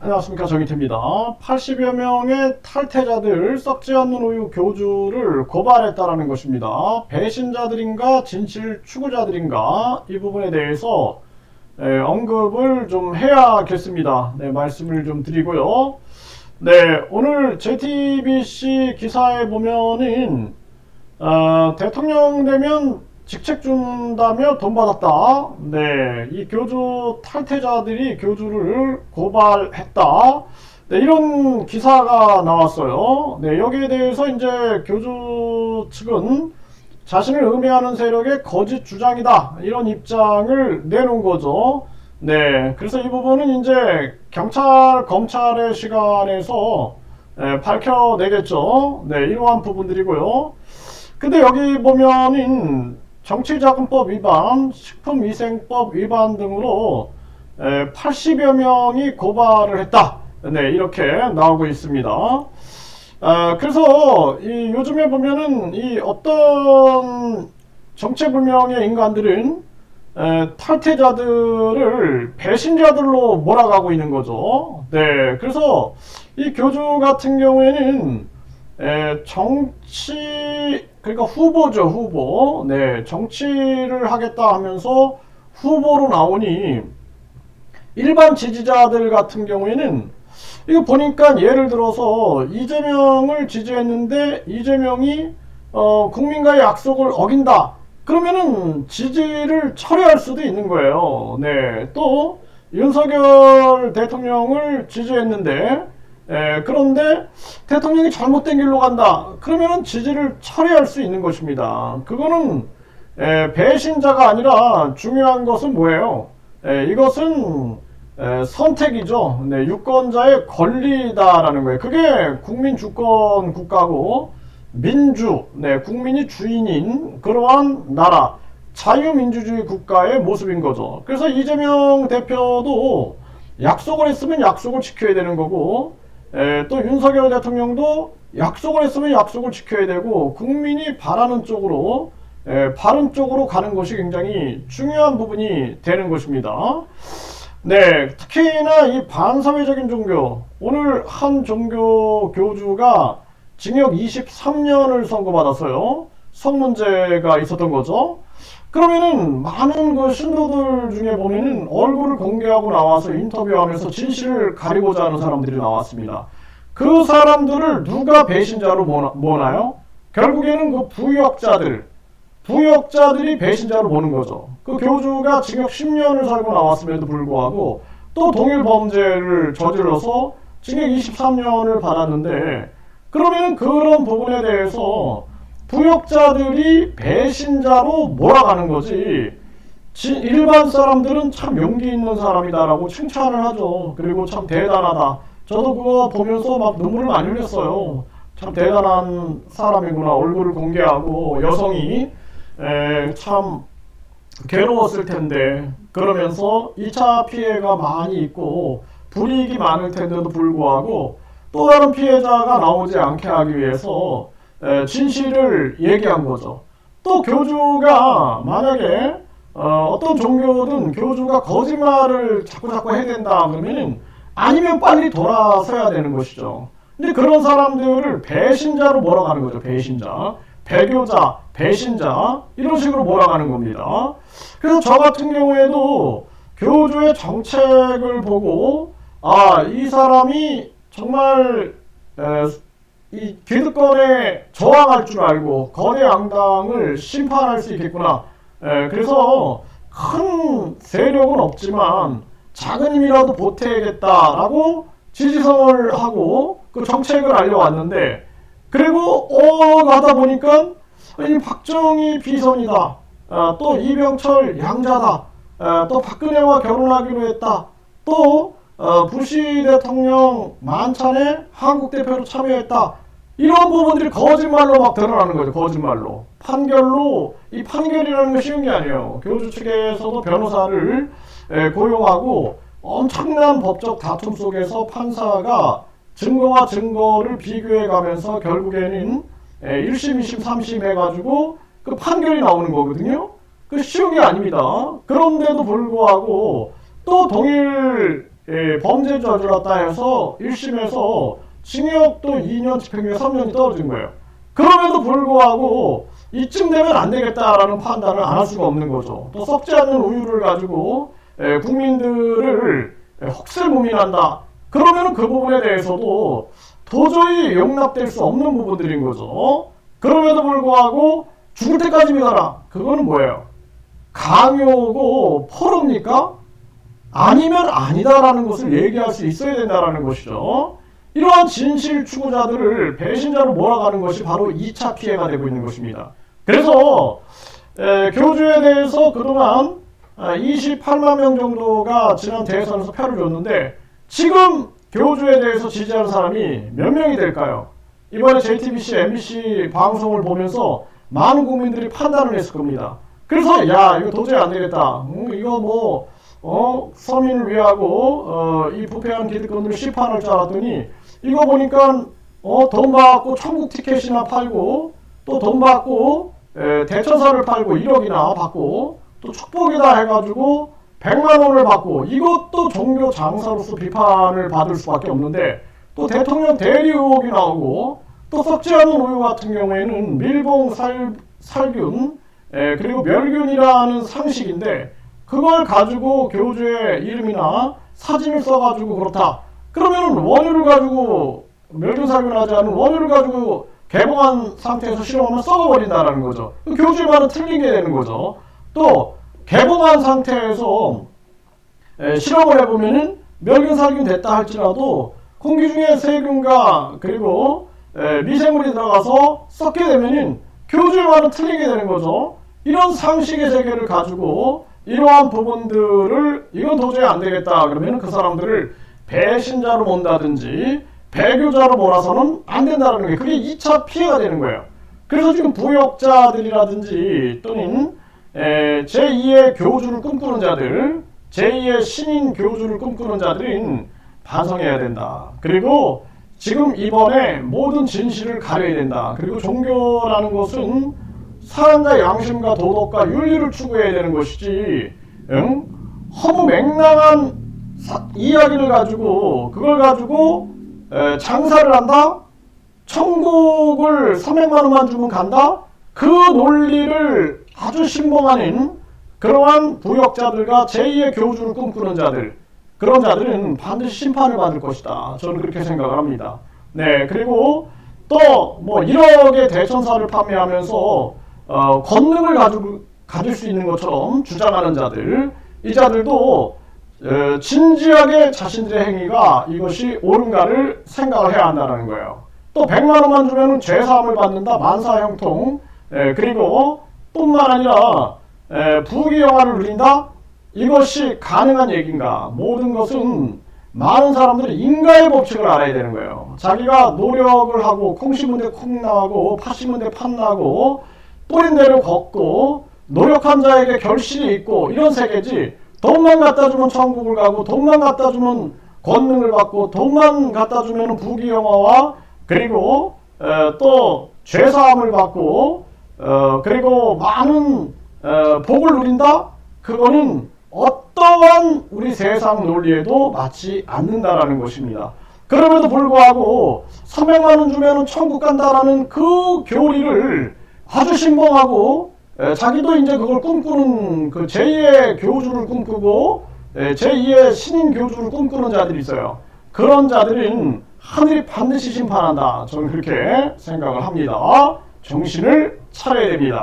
안녕하십니까, 정희태입니다. 80여 명의 탈퇴자들 썩지 않는 우유 교주를 고발했다라는 것입니다. 배신자들인가 진실 추구자들인가 이 부분에 대해서 언급을 좀 해야겠습니다. 네, 말씀을 좀 드리고요. 네, 오늘 JTBC 기사에 보면은 대통령 되면 직책 준다며 돈 받았다. 네, 이 교주 탈퇴자들이 교주를 고발했다. 네, 이런 기사가 나왔어요. 네, 여기에 대해서 이제 교주 측은 자신을 음해하는 세력의 거짓 주장이다. 이런 입장을 내놓은 거죠. 네, 그래서 이 부분은 이제 경찰, 검찰의 시간에서 밝혀내겠죠. 네, 이러한 부분들이고요. 근데 여기 보면은 정치자금법 위반, 식품위생법 위반 등으로 80여 명이 고발을 했다. 네, 이렇게 나오고 있습니다. 그래서 요즘에 보면은 이 어떤 정체불명의 인간들은 탈퇴자들을 배신자들로 몰아가고 있는 거죠. 네, 그래서 이 교주 같은 경우에는 그러니까 후보죠, 후보. 네, 정치를 하겠다 하면서 후보로 나오니 일반 지지자들 같은 경우에는 이거 보니까 예를 들어서 이재명을 지지했는데 이재명이 국민과의 약속을 어긴다. 그러면은 지지를 철회할 수도 있는 거예요. 네, 또 윤석열 대통령을 지지했는데 그런데 대통령이 잘못된 길로 간다. 그러면은 지지를 철회할 수 있는 것입니다. 그거는 배신자가 아니라 중요한 것은 뭐예요? 이것은 선택이죠. 네, 유권자의 권리다라는 거예요. 그게 국민 주권 국가고 민주, 네, 국민이 주인인 그러한 나라, 자유민주주의 국가의 모습인 거죠. 그래서 이재명 대표도 약속을 했으면 약속을 지켜야 되는 거고 또 윤석열 대통령도 약속을 했으면 약속을 지켜야 되고 국민이 바라는 쪽으로 바른 쪽으로 가는 것이 굉장히 중요한 부분이 되는 것입니다. 네, 특히나 이 반사회적인 종교, 오늘 한 종교 교주가 징역 23년을 선고받았어요. 성문제가 있었던 거죠. 그러면은 많은 그 신도들 중에 보면은 얼굴을 공개하고 나와서 인터뷰하면서 진실을 가리고자 하는 사람들이 나왔습니다. 그 사람들을 누가 배신자로 모나요? 결국에는 그 부역자들이 배신자로 보는 거죠. 그 교주가 징역 10년을 살고 나왔음에도 불구하고 또 동일 범죄를 저질러서 징역 23년을 받았는데 그러면 그런 부분에 대해서 부역자들이 배신자로 몰아가는 거지 일반 사람들은 참 용기 있는 사람이다라고 칭찬을 하죠. 그리고 참 대단하다. 저도 그거 보면서 막 눈물을 많이 흘렸어요. 참 대단한 사람이구나. 얼굴을 공개하고 여성이 참 괴로웠을 텐데 그러면서 2차 피해가 많이 있고 불이익이 많을 텐데도 불구하고 또 다른 피해자가 나오지 않게 하기 위해서 진실을 얘기한 거죠. 또 교주가 만약에 어떤 종교든 교주가 거짓말을 자꾸 해야 된다 그러면은 아니면 빨리 돌아서야 되는 것이죠. 근데 그런 사람들을 배신자로 몰아가는 거죠. 배신자, 배교자, 배신자 이런 식으로 몰아가는 겁니다. 그래서 저 같은 경우에도 교주의 정책을 보고 이 사람이 정말 이 기득권에 저항할 줄 알고 거대 양당을 심판할 수 있겠구나. 그래서 큰 세력은 없지만 작은 힘이라도 보태야겠다라고 지지선을 하고 그 정책을 알려왔는데 그리고 하다 보니까 이 박정희 비선이다. 또 이병철 양자다. 또 박근혜와 결혼하기로 했다. 또 부시 대통령 만찬에 한국 대표로 참여했다. 이런 부분들이 거짓말로 막 드러나는 거죠. 거짓말로. 판결로 이 판결이라는 게 쉬운 게 아니에요. 교주 측에서도 변호사를 고용하고 엄청난 법적 다툼 속에서 판사가 증거와 증거를 비교해 가면서 결국에는 1심, 2심, 3심 해가지고 그 판결이 나오는 거거든요. 그 쉬운 게 아닙니다. 그런데도 불구하고 또 동일 범죄 저질렀다 해서 1심에서 징역도 2년, 집행유예 3년이 떨어진 거예요. 그럼에도 불구하고 이쯤 되면 안 되겠다라는 판단을 안 할 수가 없는 거죠. 또 썩지 않는 우유를 가지고 국민들을 혹세무민한다. 그러면 그 부분에 대해서도 도저히 용납될 수 없는 부분들인 거죠. 그럼에도 불구하고 죽을 때까지 믿어라. 그거는 뭐예요? 강요고 포로입니까? 아니면 아니다라는 것을 얘기할 수 있어야 된다는 것이죠. 이러한 진실 추구자들을 배신자로 몰아가는 것이 바로 2차 피해가 되고 있는 것입니다. 그래서 교주에 대해서 그동안 28만 명 정도가 지난 대선에서 표를 줬는데 지금 교주에 대해서 지지하는 사람이 몇 명이 될까요? 이번에 JTBC, MBC 방송을 보면서 많은 국민들이 판단을 했을 겁니다. 그래서 야 이거 도저히 안 되겠다. 이거 뭐 서민을 위하고 이 부패한 기득권들을 심판할 줄 알았더니 이거 보니까 돈 받고 천국 티켓이나 팔고 또 돈 받고 대천사를 팔고 1억이나 받고 또 축복이다 해가지고 100만 원을 받고 이것도 종교 장사로서 비판을 받을 수밖에 없는데 또 대통령 대리 의혹이 나오고 또 썩지 않은 우유 같은 경우에는 밀봉 살균 그리고 멸균이라는 상식인데 그걸 가지고 교주의 이름이나 사진을 써가지고 그렇다. 그러면은 원유를 가지고 멸균살균하지 않은 원유를 가지고 개봉한 상태에서 실험하면 썩어버린다라는 거죠. 교주의 말은 틀린 게 되는 거죠. 또 개봉한 상태에서 실험을 해보면은 멸균살균 됐다 할지라도 공기 중에 세균과 그리고 미생물이 들어가서 썩게 되면은 교주의 말은 틀린 게 되는 거죠. 이런 상식의 세계를 가지고 이러한 부분들을 이건 도저히 안 되겠다 그러면 그 사람들을 배신자로 본다든지 배교자로 몰아서는 안 된다는 게 그게 2차 피해가 되는 거예요. 그래서 지금 부역자들이라든지 또는 제2의 교주를 꿈꾸는 자들, 제2의 신인 교주를 꿈꾸는 자들은 반성해야 된다. 그리고 지금 이번에 모든 진실을 가려야 된다. 그리고 종교라는 것은 사람과 양심과 도덕과 윤리를 추구해야 되는 것이지 허무맹랑한 이야기를 가지고 그걸 가지고 장사를 한다? 천국을 300만 원만 주면 간다? 그 논리를 아주 신봉하는 그러한 부역자들과 제2의 교주를 꿈꾸는 자들 그런 자들은 반드시 심판을 받을 것이다. 저는 그렇게 생각을 합니다. 네, 그리고 또 뭐 1억의 대천사를 판매하면서 권능을 가질 수 있는 것처럼 주장하는 자들 이 자들도 진지하게 자신들의 행위가 이것이 옳은가를 생각을 해야 한다는 거예요. 또 100만 원만 주면 죄사함을 받는다. 만사형통 그리고 뿐만 아니라 부귀영화를 누린다. 이것이 가능한 얘기인가? 모든 것은 많은 사람들이 인가의 법칙을 알아야 되는 거예요. 자기가 노력을 하고 콩 심은 데 콩 나고 팥 심은 데 팥 나고 뿌린 대로 걷고 노력한 자에게 결실이 있고 이런 세계지 돈만 갖다 주면 천국을 가고 돈만 갖다 주면 권능을 받고 돈만 갖다 주면 부귀영화와 그리고 또 죄사함을 받고 그리고 많은 복을 누린다? 그거는 어떠한 우리 세상 논리에도 맞지 않는다라는 것입니다. 그럼에도 불구하고 300만 원 주면 천국 간다라는 그 교리를 아주 신봉하고 자기도 이제 그걸 꿈꾸는 그 제2의 교주를 꿈꾸고 제2의 신인 교주를 꿈꾸는 자들이 있어요. 그런 자들은 하늘이 반드시 심판한다. 저는 그렇게 생각을 합니다. 정신을 차려야 됩니다.